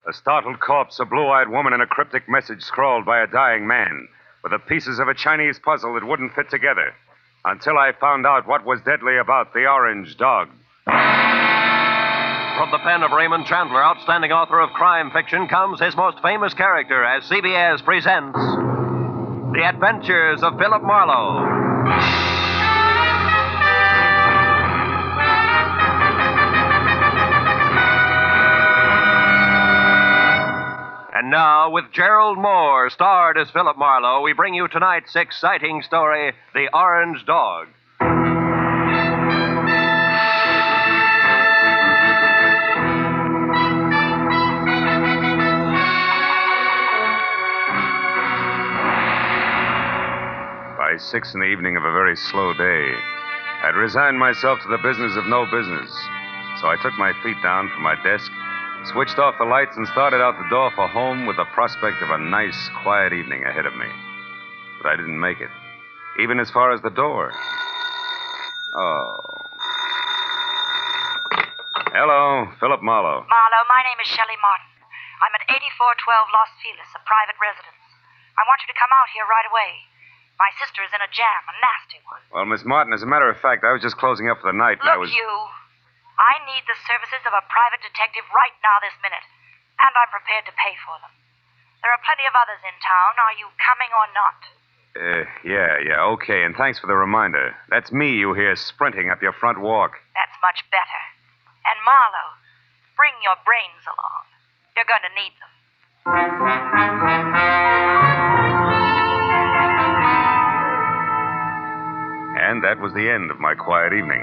A startled corpse, a blue-eyed woman, and a cryptic message scrawled by a dying man, with the pieces of a Chinese puzzle that wouldn't fit together. Until I found out what was deadly about the orange dog. From the pen of Raymond Chandler, outstanding author of crime fiction, comes his most famous character as CBS presents The Adventures of Philip Marlowe. And now, with Gerald Moore, starred as Philip Marlowe, we bring you tonight's exciting story, The Orange Dog. By 6 in the evening of a very slow day, I'd resigned myself to the business of no business. So I took my feet down from my desk, switched off the lights, and started out the door for home with the prospect of a nice, quiet evening ahead of me. But I didn't make it, even as far as the door. Oh. Hello, Philip Marlowe. Marlowe, my name is Shelley Martin. I'm at 8412 Los Feliz, a private residence. I want you to come out here right away. My sister is in a jam, a nasty one. Well, Miss Martin, as a matter of fact, I was just closing up for the night. Look, I need the services of a private detective right now this minute, and I'm prepared to pay for them. There are plenty of others in town. Are you coming or not? Yeah, okay, and thanks for the reminder. That's me you hear sprinting up your front walk. That's much better. And Marlowe, bring your brains along. You're going to need them. And that was the end of my quiet evening.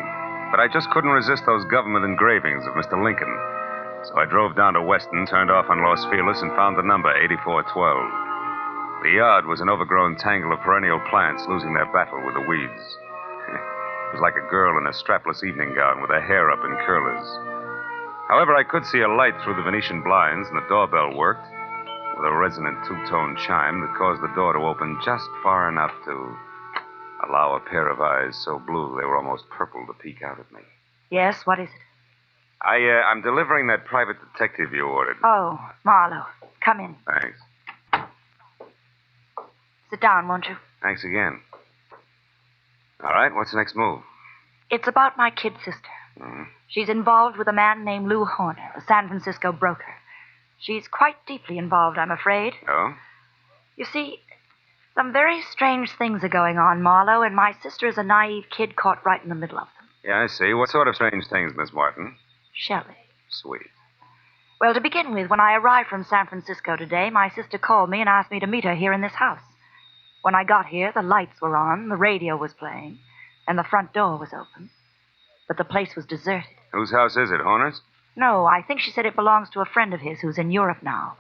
But I just couldn't resist those government engravings of Mr. Lincoln. So I drove down to Weston, turned off on Los Feliz, and found the number 8412. The yard was an overgrown tangle of perennial plants losing their battle with the weeds. It was like a girl in a strapless evening gown with her hair up in curlers. However, I could see a light through the Venetian blinds, and the doorbell worked with a resonant two-tone chime that caused the door to open just far enough to allow a pair of eyes so blue they were almost purple to peek out at me. Yes, what is it? I'm delivering that private detective you ordered. Oh, Marlowe, come in. Thanks. Sit down, won't you? Thanks again. All right, what's the next move? It's about my kid sister. Mm-hmm. She's involved with a man named Lou Horner, a San Francisco broker. She's quite deeply involved, I'm afraid. Oh? You see, some very strange things are going on, Marlowe, and my sister is a naive kid caught right in the middle of them. Yeah, I see. What sort of strange things, Miss Martin? Shelley. Sweet. Well, to begin with, when I arrived from San Francisco today, my sister called me and asked me to meet her here in this house. When I got here, the lights were on, the radio was playing, and the front door was open. But the place was deserted. Whose house is it, Horner's? No, I think she said it belongs to a friend of his who's in Europe now.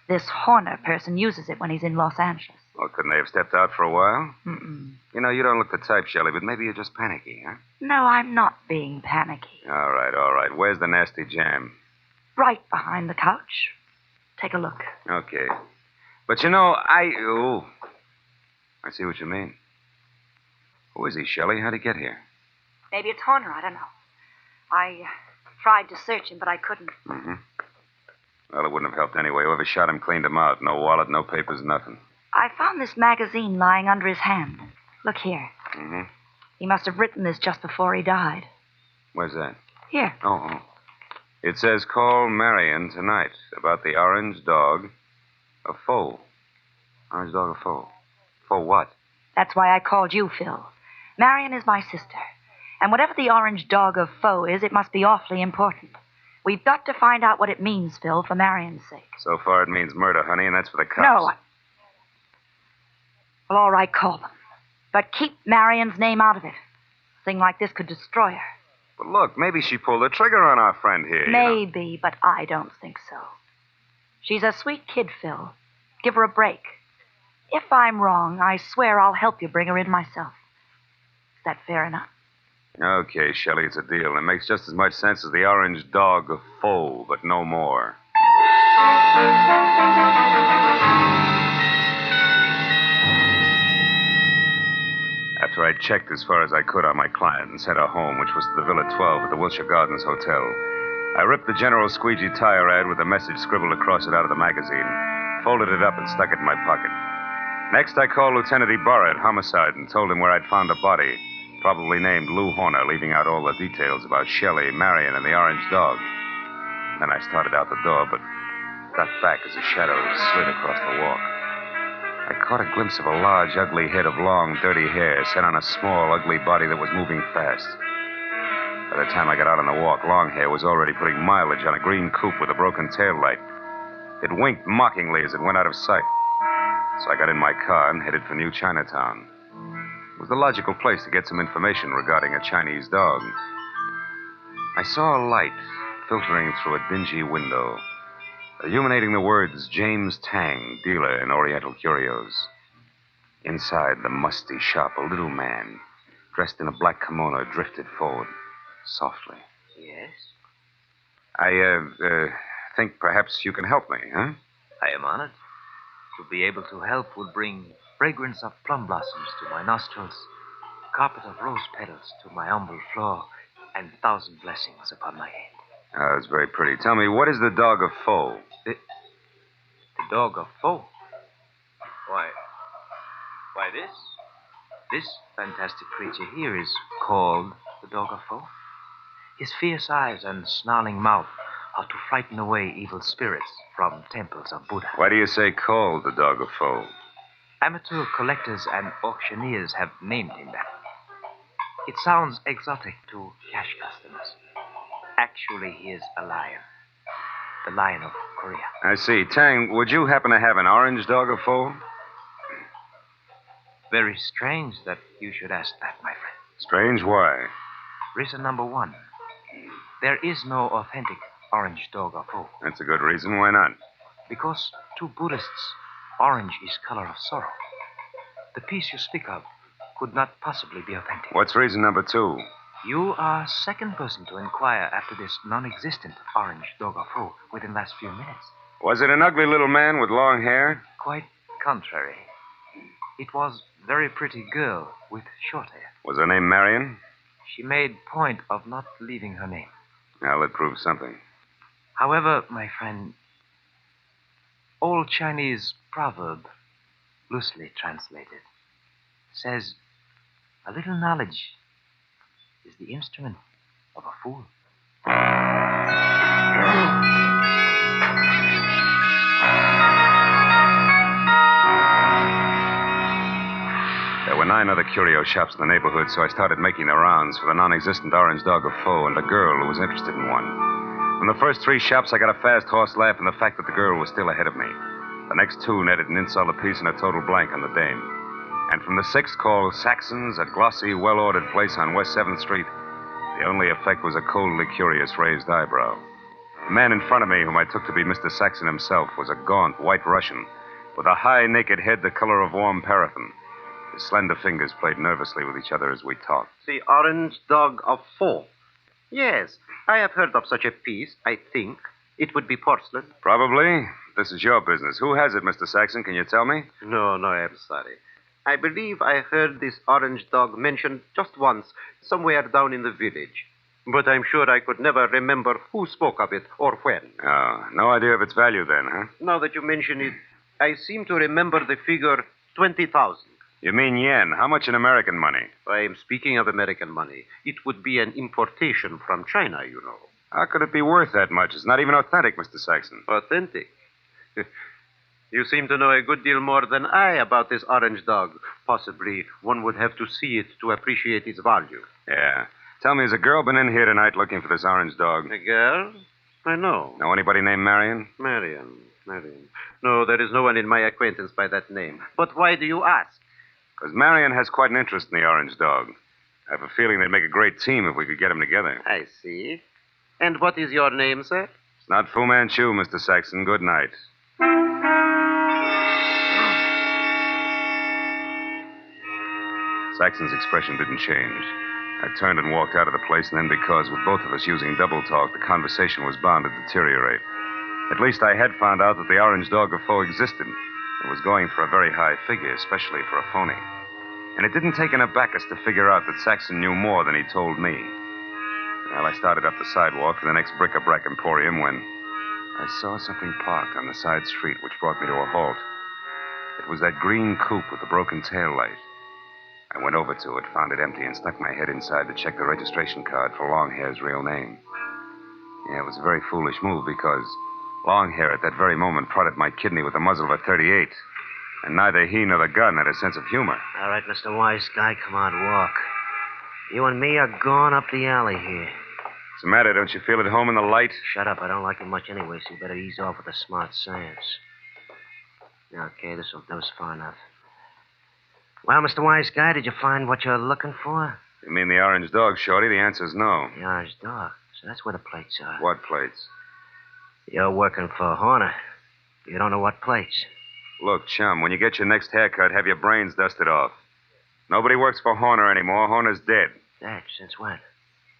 This Horner person uses it when he's in Los Angeles. Well, couldn't they have stepped out for a while? Mm-mm. You know, you don't look the type, Shelley, but maybe you're just panicky, huh? No, I'm not being panicky. All right. Where's the nasty jam? Right behind the couch. Take a look. Okay. But you know, I see what you mean. Who is he, Shelley? How'd he get here? Maybe it's Horner, I don't know. I tried to search him, but I couldn't. Mm-hmm. Well, it wouldn't have helped anyway. Whoever shot him cleaned him out. No wallet, no papers, nothing. I found this magazine lying under his hand. Look here. Mm-hmm. He must have written this just before he died. Where's that? Here. Oh. It says, call Marion tonight about the orange dog, a foe. Orange dog, a foe. For what? That's why I called you, Phil. Marion is my sister. And whatever the orange dog of foe is, it must be awfully important. We've got to find out what it means, Phil, for Marion's sake. So far it means murder, honey, and that's for the cops. No, Well, all right, call them. But keep Marion's name out of it. A thing like this could destroy her. But look, maybe she pulled the trigger on our friend here. Maybe, but I don't think so. She's a sweet kid, Phil. Give her a break. If I'm wrong, I swear I'll help you bring her in myself. Is that fair enough? Okay, Shelley, it's a deal. It makes just as much sense as the orange dog of foe, but no more. After I'd checked as far as I could on my client and sent her home, which was to the Villa 12 at the Wilshire Gardens Hotel, I ripped the General Squeegee tire ad with the message scribbled across it out of the magazine, folded it up, and stuck it in my pocket. Next, I called Lieutenant Ibarra at Homicide and told him where I'd found a body, probably named Lou Horner, leaving out all the details about Shelley, Marion, and the orange dog. Then I started out the door, but got back as a shadow slid across the walk. I caught a glimpse of a large, ugly head of long, dirty hair set on a small, ugly body that was moving fast. By the time I got out on the walk, Longhair was already putting mileage on a green coupe with a broken taillight. It winked mockingly as it went out of sight. So I got in my car and headed for New Chinatown. It was the logical place to get some information regarding a Chinese dog. I saw a light filtering through a dingy window, illuminating the words James Tang, dealer in Oriental curios. Inside the musty shop, a little man, dressed in a black kimono, drifted forward, softly. Yes? I think perhaps you can help me, huh? I am honored. To be able to help will bring fragrance of plum blossoms to my nostrils, carpet of rose petals to my humble floor, and 1,000 blessings upon my head. Oh, that's very pretty. Tell me, what is the dog of Foe? The dog of Foe? Why, this? This fantastic creature here is called the dog of Foe. His fierce eyes and snarling mouth are to frighten away evil spirits from temples of Buddha. Why do you say called the dog of Foe? Amateur collectors and auctioneers have named him that. It sounds exotic to cash customers. Actually, he is a lion. The lion of Korea. I see. Tang, would you happen to have an orange dog of Foe? Very strange that you should ask that, my friend. Strange? Why? Reason number one. There is no authentic orange dog of Foe. That's a good reason. Why not? Because to Buddhists, orange is color of sorrow. The piece you speak of could not possibly be authentic. What's reason number two? You are second person to inquire after this non-existent orange dog of Foe within the last few minutes. Was it an ugly little man with long hair? Quite contrary. It was a very pretty girl with short hair. Was her name Marion? She made point of not leaving her name. Well, that proves something. However, my friend, old Chinese proverb, loosely translated, says a little knowledge is the instrument of a fool. There were 9 other curio shops in the neighborhood, so I started making the rounds for the non-existent orange dog of Foe and a girl who was interested in one. From the first 3 shops, I got a fast horse laugh in the fact that the girl was still ahead of me. The next 2 netted an insult apiece and a total blank on the dame. And from the 6th, called Saxon's, a glossy, well-ordered place on West 7th Street, the only effect was a coldly curious raised eyebrow. The man in front of me, whom I took to be Mr. Saxon himself, was a gaunt white Russian with a high, naked head the color of warm paraffin. His slender fingers played nervously with each other as we talked. The orange dog of Foe. Yes, I have heard of such a piece, I think. It would be porcelain. Probably. This is your business. Who has it, Mr. Saxon? Can you tell me? No, I'm sorry. I believe I heard this orange dog mentioned just once, somewhere down in the village. But I'm sure I could never remember who spoke of it or when. Oh, no idea of its value then, huh? Now that you mention it, I seem to remember the figure 20,000. You mean yen. How much in American money? I am speaking of American money. It would be an importation from China, you know. How could it be worth that much? It's not even authentic, Mr. Saxon. Authentic? You seem to know a good deal more than I about this orange dog. Possibly one would have to see it to appreciate its value. Yeah. Tell me, has a girl been in here tonight looking for this orange dog? A girl? I know. Know anybody named Marion? Marion. No, there is no one in my acquaintance by that name. But why do you ask? Because Marion has quite an interest in the orange dog. I have a feeling they'd make a great team if we could get them together. I see. And what is your name, sir? It's not Fu Manchu, Mr. Saxon. Good night. Saxon's expression didn't change. I turned and walked out of the place, and then because, with both of us using double talk, the conversation was bound to deteriorate. At least I had found out that the orange dog of Foe existed. It was going for a very high figure, especially for a phony. And it didn't take an abacus to figure out that Saxon knew more than he told me. Well, I started up the sidewalk for the next bric-a-brac emporium when I saw something parked on the side street which brought me to a halt. It was that green coupe with the broken tail light. I went over to it, found it empty, and stuck my head inside to check the registration card for Longhair's real name. Yeah, it was a very foolish move because Longhair at that very moment prodded my kidney with the muzzle of a .38. And neither he nor the gun had a sense of humor. All right, Mr. Wise Guy, come on, walk. You and me are going up the alley here. What's the matter? Don't you feel at home in the light? Shut up. I don't like it much anyway, so you better ease off with the smart sayings. Okay, this'll do us far enough. Well, Mr. Wise Guy, did you find what you're looking for? You mean the orange dog, Shorty? The answer's no. The orange dog. So that's where the plates are. What plates? You're working for Horner. You don't know what plates. Look, chum, when you get your next haircut, have your brains dusted off. Nobody works for Horner anymore. Horner's dead. Dead? Since when?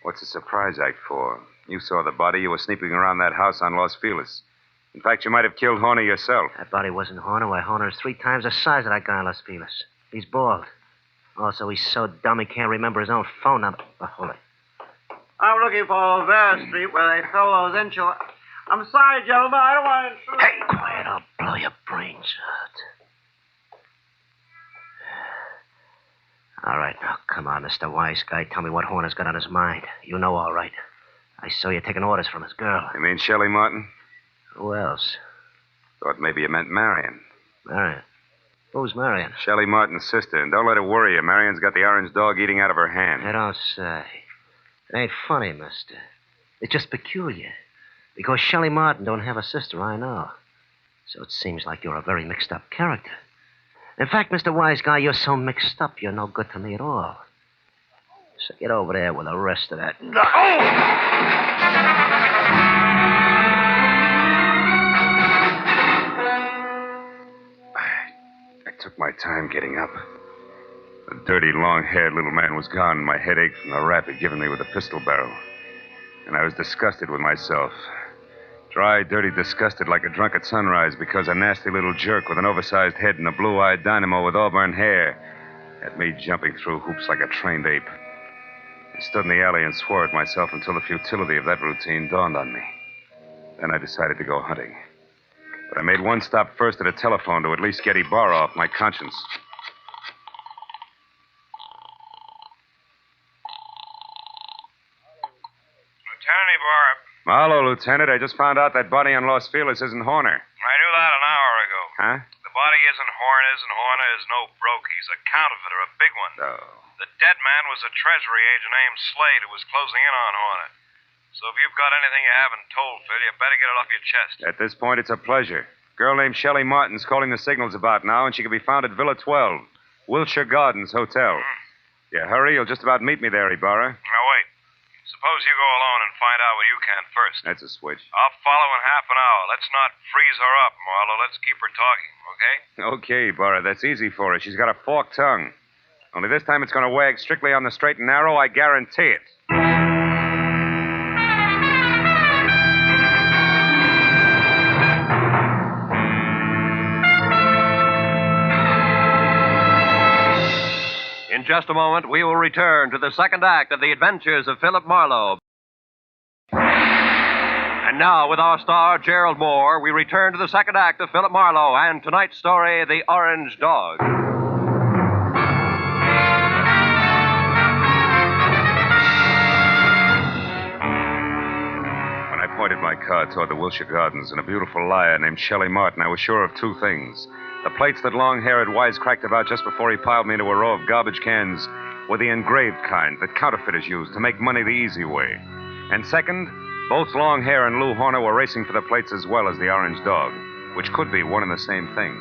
What's the surprise act for? You saw the body. You were sneaking around that house on Los Feliz. In fact, you might have killed Horner yourself. That body wasn't Horner. Why, Horner's 3 times the size of that guy in Los Feliz. He's bald. Also, he's so dumb he can't remember his own phone number. Oh, hold it. I'm looking for Olvera Street where they sell those enchiladas. I'm sorry, gentlemen. I don't want to intrude. Hey, quiet. I'll blow your brains out. All right, now, come on, Mr. Wise Guy. Tell me what Horner's got on his mind. You know all right. I saw you taking orders from his girl. You mean Shelley Martin? Who else? Thought maybe you meant Marion. Marion? Who's Marion? Shelley Martin's sister. And don't let it worry you. Marion's got the orange dog eating out of her hand. I don't say. It ain't funny, mister. It's just peculiar. Because Shelley Martin don't have a sister, I know. So it seems like you're a very mixed-up character. In fact, Mr. Wise Guy, you're so mixed up, you're no good to me at all. So get over there with the rest of that. I took my time getting up. The dirty, long-haired little man was gone, and my head ached from the rap he'd given me with the pistol barrel. And I was disgusted with myself. Dry, dirty, disgusted like a drunk at sunrise because a nasty little jerk with an oversized head and a blue-eyed dynamo with auburn hair had me jumping through hoops like a trained ape. I stood in the alley and swore at myself until the futility of that routine dawned on me. Then I decided to go hunting. But I made one stop first at a telephone to at least get Ibarra off my conscience. Lieutenant Ibarra. Marlowe, Lieutenant. I just found out that body on Los Feliz isn't Horner. I knew that an hour ago. Huh? The body isn't Horner's, and Horner is no broke. He's a counterfeiter, a big one. Oh. The dead man was a treasury agent named Slade who was closing in on Horner. So if you've got anything you haven't told, Phil, you better get it off your chest. At this point, it's a pleasure. A girl named Shelley Martin's calling the signals about now, and she can be found at Villa 12, Wilshire Gardens Hotel. Yeah, hurry. You'll just about meet me there, Ibarra. Now, wait. Suppose you go alone and find out what you can first. That's a switch. I'll follow in half an hour. Let's not freeze her up, Marlowe. Let's keep her talking, okay? Okay, Ibarra. That's easy for her. She's got a forked tongue. Only this time it's going to wag strictly on the straight and narrow, I guarantee it. In just a moment, we will return to the second act of the adventures of Philip Marlowe. And now, with our star, Gerald Moore, we return to the second act of Philip Marlowe and tonight's story, The Orange Dog. When I pointed my car toward the Wilshire Gardens and a beautiful liar named Shelley Martin, I was sure of two things. The plates that Longhair had wisecracked about just before he piled me into a row of garbage cans were the engraved kind that counterfeiters use to make money the easy way. And second, both Longhair and Lou Horner were racing for the plates as well as the orange dog, which could be one and the same thing.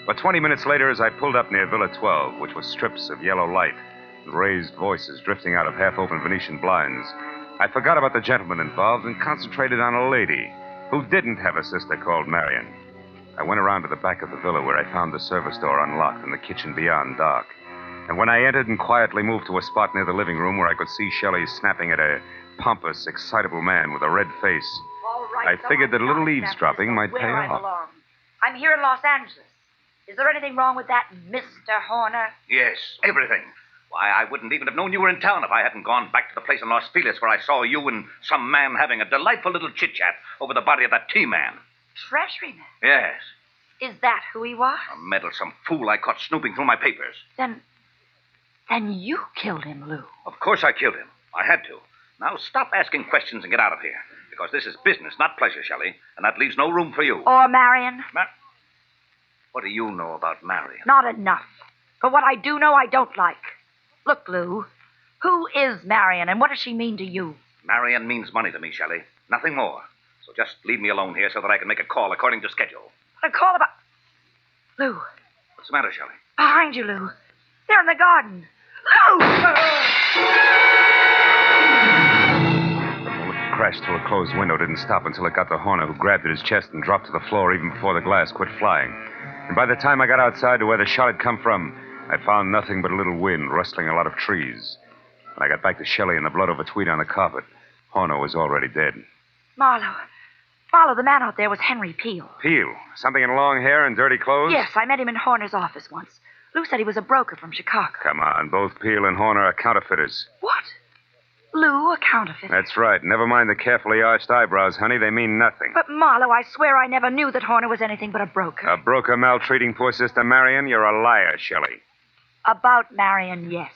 But 20 minutes later, as I pulled up near Villa 12, which was strips of yellow light and raised voices drifting out of half-open Venetian blinds, I forgot about the gentleman involved and concentrated on a lady who didn't have a sister called Marion. I went around to the back of the villa where I found the service door unlocked and the kitchen beyond dark. And when I entered and quietly moved to a spot near the living room where I could see Shelley snapping at a pompous, excitable man with a red face, All right, I figured that a little eavesdropping might pay where I off. belong. I'm here in Los Angeles. Is there anything wrong with that Mr. Horner? Yes, everything. Why, I wouldn't even have known you were in town if I hadn't gone back to the place in Los Feliz where I saw you and some man having a delightful little chit-chat over the body of that T-man. Treasury man? Yes. Is that who he was? A meddlesome fool I caught snooping through my papers. Then you killed him, Lou. Of course I killed him. I had to. Now stop asking questions and get out of here. Because this is business, not pleasure, Shelley. And that leaves no room for you. Or Marion? What do you know about Marion? Not enough. But what I do know, I don't like. Look, Lou, who is Marion and what does she mean to you? Marion means money to me, Shelley. Nothing more. So just leave me alone here so that I can make a call according to schedule. A call about... Lou. What's the matter, Shelley? Behind you, Lou. They're in the garden. Lou! The bullet crashed through a closed window, didn't stop until it got to Horner, who grabbed at his chest and dropped to the floor even before the glass quit flying. And by the time I got outside to where the shot had come from, I found nothing but a little wind rustling a lot of trees. When I got back to Shelley and the blood over tweed on the carpet, Horner was already dead. Marlowe, the man out there was Henry Peel. Peel? Something in long hair and dirty clothes? Yes, I met him in Horner's office once. Lou said he was a broker from Chicago. Come on, both Peel and Horner are counterfeiters. What? Lou, a counterfeiter? That's right. Never mind the carefully arched eyebrows, honey. They mean nothing. But, Marlowe, I swear I never knew that Horner was anything but a broker. A broker maltreating poor sister Marion? You're a liar, Shelley. About Marion, yes.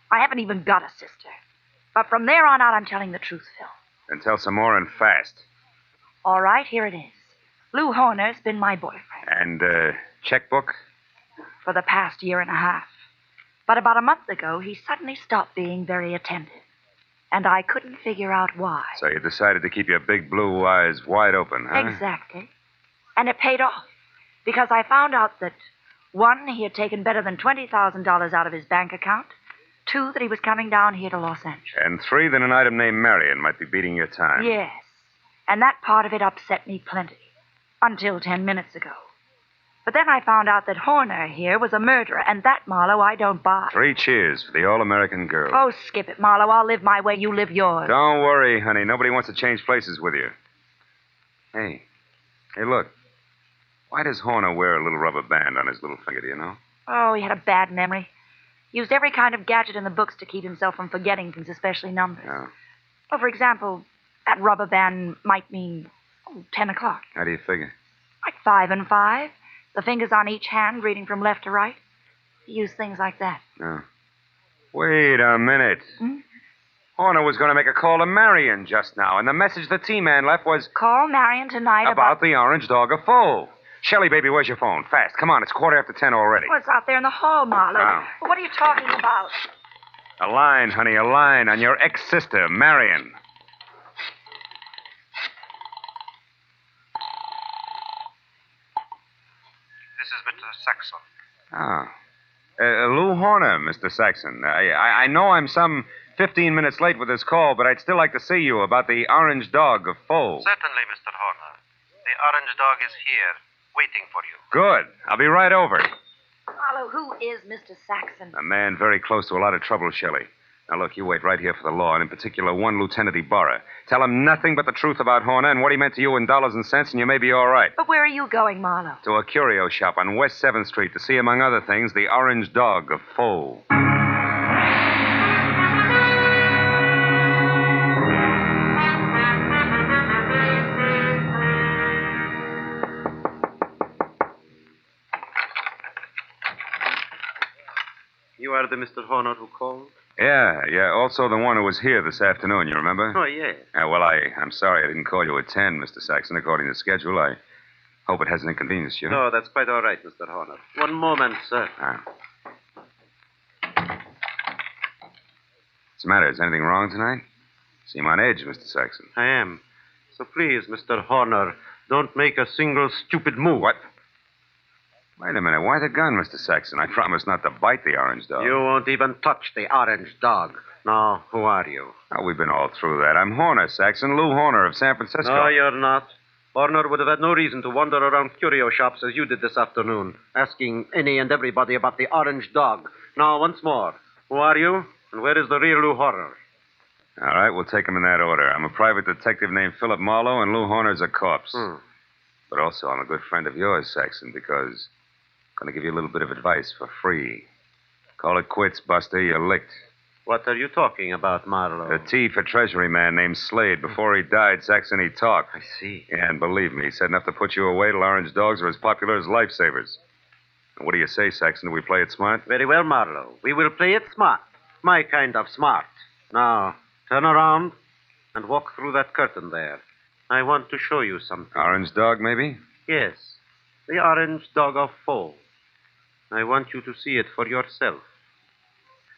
I haven't even got a sister. But from there on out, I'm telling the truth, Phil. Then tell some more and fast. All right, here it is. Lou Horner's been my boyfriend. And, checkbook? For the past year and a half. But about a month ago, he suddenly stopped being very attentive. And I couldn't figure out why. So you decided to keep your big blue eyes wide open, huh? Exactly. And it paid off. Because I found out that, 1, he had taken better than $20,000 out of his bank account. 2, that he was coming down here to Los Angeles. And 3, that an item named Marion might be beating your time. Yes. And that part of it upset me plenty. Until 10 minutes ago. But then I found out that Horner here was a murderer, and that, Marlowe, I don't buy. 3 cheers for the all-American girl. Oh, skip it, Marlowe. I'll live my way, you live yours. Don't worry, honey. Nobody wants to change places with you. Hey, look. Why does Horner wear a little rubber band on his little finger, do you know? Oh, he had a bad memory. Used every kind of gadget in the books to keep himself from forgetting things, especially numbers. Oh. Well, for example, that rubber band might mean 10 o'clock. How do you figure? Like 5 and 5. The fingers on each hand, reading from left to right. He used things like that. Oh. Wait a minute. Hmm? Horner was going to make a call to Marion just now, and the message the T-man left was... Call Marion tonight about the orange dog of foe. Shelley, baby, where's your phone? Fast. Come on, it's 10:15 already. Oh, it's out there in the hall, Marlowe. Oh. Well, what are you talking about? A line, honey, a line on your ex-sister, Marion. This is Mr. Saxon. Ah. Lou Horner, Mr. Saxon. I know I'm some 15 minutes late with this call, but I'd still like to see you about the orange dog of foe. Certainly, Mr. Horner. The orange dog is here, waiting for you. Good. I'll be right over. Marlowe, who is Mr. Saxon? A man very close to a lot of trouble, Shelley. Now, look, you wait right here for the law, and in particular, one Lieutenant Ibarra. Tell him nothing but the truth about Horner and what he meant to you in dollars and cents, and you may be all right. But where are you going, Marlowe? To a curio shop on West 7th Street to see, among other things, the orange dog of foe. You are the Mr. Horner who called? Yeah. Also the one who was here this afternoon, you remember? Oh, yes. Well, I'm sorry I didn't call you at 10, Mr. Saxon, according to schedule. I hope it hasn't inconvenienced you. No, that's quite all right, Mr. Horner. One moment, sir. What's the matter? Is anything wrong tonight? Seem on edge, Mr. Saxon. I am. So please, Mr. Horner, don't make a single stupid move. What? Wait a minute. Why the gun, Mr. Saxon? I promised not to bite the orange dog. You won't even touch the orange dog. Now, who are you? Oh, we've been all through that. I'm Horner, Saxon. Lou Horner of San Francisco. No, you're not. Horner would have had no reason to wander around curio shops as you did this afternoon, asking any and everybody about the orange dog. Now, once more, who are you, and where is the real Lou Horner? All right, we'll take them in that order. I'm a private detective named Philip Marlowe, and Lou Horner's a corpse. But also, I'm a good friend of yours, Saxon, because I'm going to give you a little bit of advice for free. Call it quits, Buster. You're licked. What are you talking about, Marlowe? The T for Treasury man named Slade. Before he died, Saxon, he talked. I see. Yeah, and believe me, he said enough to put you away till orange dogs are as popular as lifesavers. What do you say, Saxon? Do we play it smart? Very well, Marlowe. We will play it smart. My kind of smart. Now, turn around and walk through that curtain there. I want to show you something. Orange dog, maybe? Yes, the orange dog of Foe. I want you to see it for yourself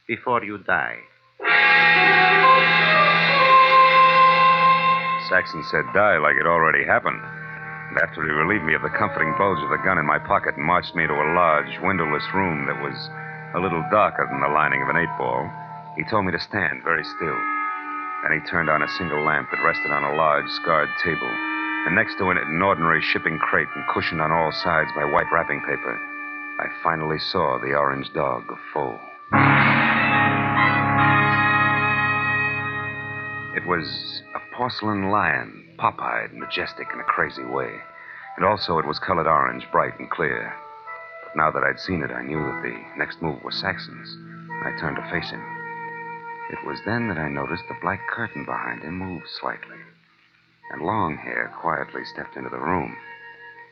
before you die. Saxon said die like it already happened. And after he relieved me of the comforting bulge of the gun in my pocket and marched me to a large, windowless room that was a little darker than the lining of an 8-ball, he told me to stand very still. Then he turned on a single lamp that rested on a large, scarred table, and next to it an ordinary shipping crate and cushioned on all sides by white wrapping paper. I finally saw the orange dog of Foe. It was a porcelain lion, pop-eyed, majestic in a crazy way. And also it was colored orange, bright and clear. But now that I'd seen it, I knew that the next move was Saxon's. I turned to face him. It was then that I noticed the black curtain behind him moved slightly. And Longhair quietly stepped into the room.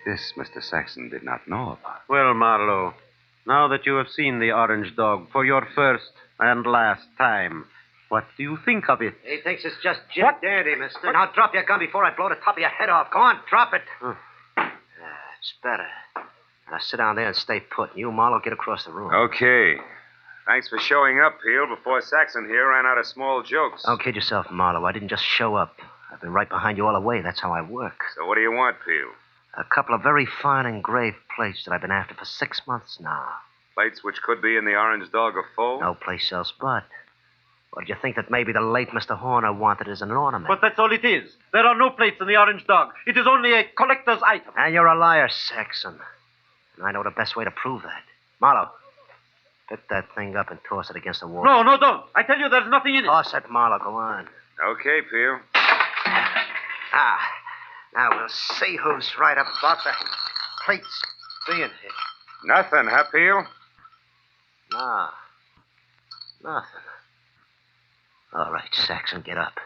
This Mr. Saxon did not know about. Well, Marlowe, now that you have seen the orange dog for your first and last time, what do you think of it? He thinks it's just Jim Dandy, mister. Now drop your gun before I blow the top of your head off. Go on, drop it. It's better. Now sit down there and stay put. You, Marlowe, get across the room. Okay. Thanks for showing up, Peel, before Saxon here ran out of small jokes. Don't kid yourself, Marlowe. I didn't just show up. I've been right behind you all the way. That's how I work. So what do you want, Peel? A couple of very fine engraved plates that I've been after for 6 months now. Plates which could be in the orange dog of Foe? No place else but. Or did you think that maybe the late Mr. Horner wanted as an ornament? But that's all it is. There are no plates in the orange dog. It is only a collector's item. And you're a liar, Saxon. And I know the best way to prove that. Marlowe, pick that thing up and toss it against the wall. No, don't. I tell you, there's nothing in it. Toss it, Marlowe. Go on. Okay, Peel. Now we'll see who's right about the plates being hit. Nothing, huh, Peel? No. Nothing. All right, Saxon, get up.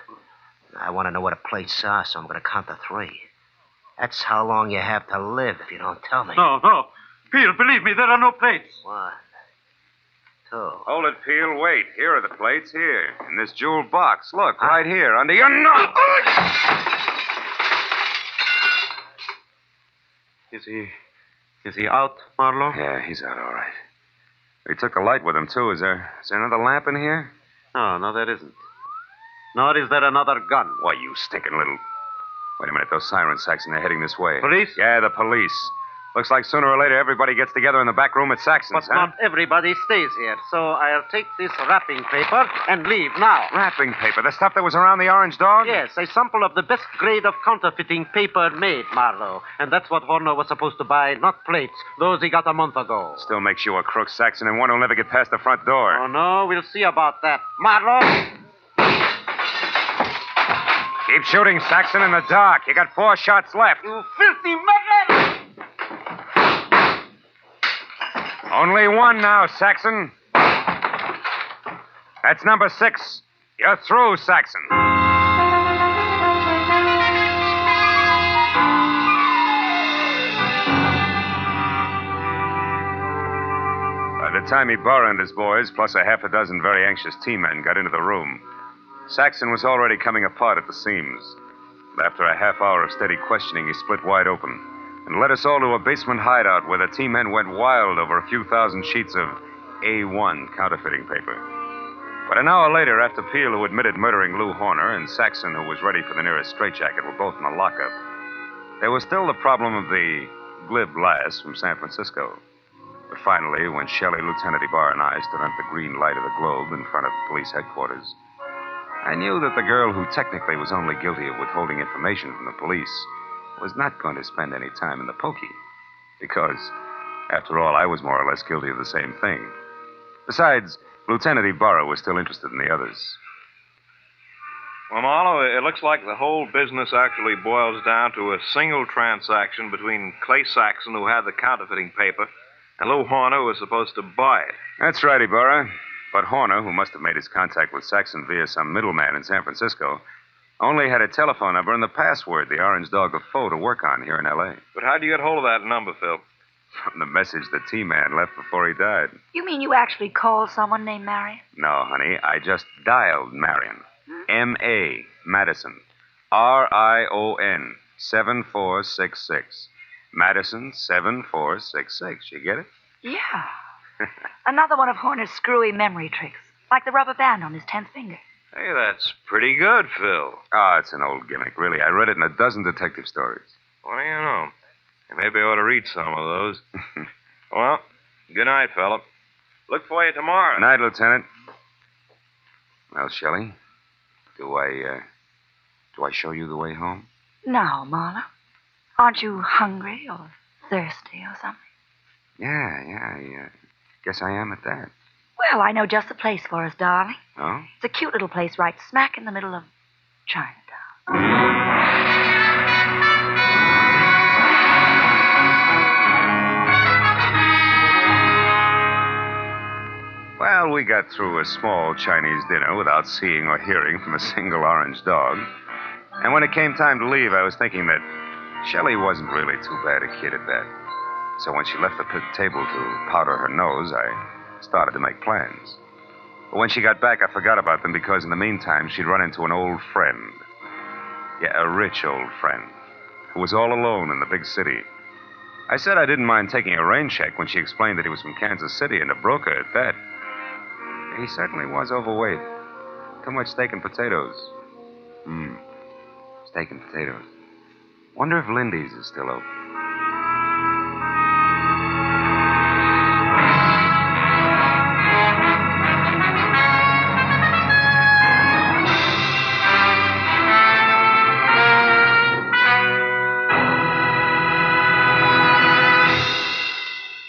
I want to know what the plates are, so I'm going to count to 3. That's how long you have to live if you don't tell me. No. Peel, believe me, there are no plates. 1, 2. Hold it, Peel. Wait. Here are the plates. Here. In this jeweled box. Look, right here, under your nose. Is he out, Marlowe? Yeah, he's out all right. He took the light with him, too. Is there another lamp in here? No, there isn't. Nor is there another gun. Why, you stinking little... Wait a minute. Those sirens, Saxon, they're heading this way. Police? Yeah, the police. Looks like sooner or later everybody gets together in the back room at Saxon's, But not everybody stays here, so I'll take this wrapping paper and leave now. Wrapping paper? The stuff that was around the orange dog? Yes, a sample of the best grade of counterfeiting paper made, Marlowe. And that's what Horner was supposed to buy, not plates. Those he got a month ago. Still makes you a crook, Saxon, and one who'll never get past the front door. Oh, no, we'll see about that. Marlowe! Keep shooting, Saxon, in the dark. You got 4 shots left. You filthy murderer! Only 1 now, Saxon. That's number 6. You're through, Saxon. By the time Ibarra and his boys, plus a half a dozen very anxious T-men, got into the room, Saxon was already coming apart at the seams. After a half hour of steady questioning, he split wide open and led us all to a basement hideout where the T-men went wild over a few thousand sheets of A1 counterfeiting paper. But an hour later, after Peel, who admitted murdering Lou Horner, and Saxon, who was ready for the nearest straitjacket, were both in the lockup, there was still the problem of the glib lass from San Francisco. But finally, when Shelley, Lieutenant Ibarra, and I stood under the green light of the globe in front of police headquarters, I knew that the girl who technically was only guilty of withholding information from the police was not going to spend any time in the pokey. Because, after all, I was more or less guilty of the same thing. Besides, Lieutenant Ibarra was still interested in the others. Well, Marlowe, it looks like the whole business actually boils down to a single transaction between Clay Saxon, who had the counterfeiting paper, And Lou Horner was supposed to buy it. That's right, Ibarra. But Horner, who must have made his contact with Saxon via some middleman in San Francisco, only had a telephone number and the password, the Orange Dog of Foe, to work on here in L.A. But how'd you get hold of that number, Phil? From the message the T-Man left before he died. You mean you actually called someone named Marion? No, honey, I just dialed Marion. M.A. Madison. R-I-O-N 7466. Madison 7466. You get it? Yeah. Another one of Horner's screwy memory tricks, like the rubber band on his 10th finger. Hey, that's pretty good, Phil. Oh, it's an old gimmick, really. I read it in a dozen detective stories. What do you know? Maybe I ought to read some of those. Well, good night, fella. Look for you tomorrow. Night, Lieutenant. Well, Shelley, do I show you the way home? No, Marlowe. Aren't you hungry or thirsty or something? Yeah, guess I am at that. Well, I know just the place for us, darling. Oh? It's a cute little place right smack in the middle of Chinatown. Well, we got through a small Chinese dinner without seeing or hearing from a single orange dog. And when it came time to leave, I was thinking that Shelley wasn't really too bad a kid at that. So when she left the table to powder her nose, I started to make plans. But when she got back, I forgot about them because in the meantime, she'd run into an old friend. Yeah, a rich old friend who was all alone in the big city. I said I didn't mind taking a rain check when she explained that he was from Kansas City and a broker at that. He certainly was overweight. Too much steak and potatoes. Steak and potatoes. Wonder if Lindy's is still open.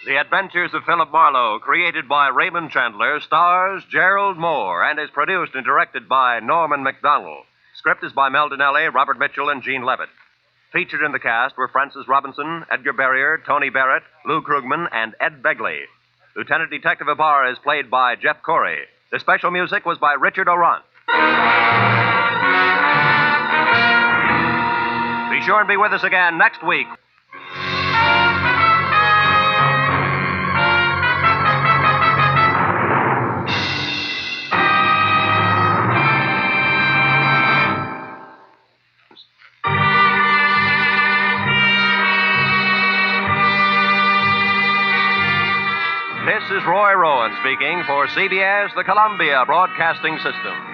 The Adventures of Philip Marlowe, created by Raymond Chandler, stars Gerald Moore, and is produced and directed by Norman MacDonald. Script is by Mel Donnelly, Robert Mitchell, and Gene Levitt. Featured in the cast were Francis Robinson, Edgar Barrier, Tony Barrett, Lou Krugman, and Ed Begley. Lieutenant Detective Ibarra is played by Jeff Corey. The special music was by Richard Orant. Be sure and be with us again next week. This is Roy Rowan speaking for CBS, the Columbia Broadcasting System.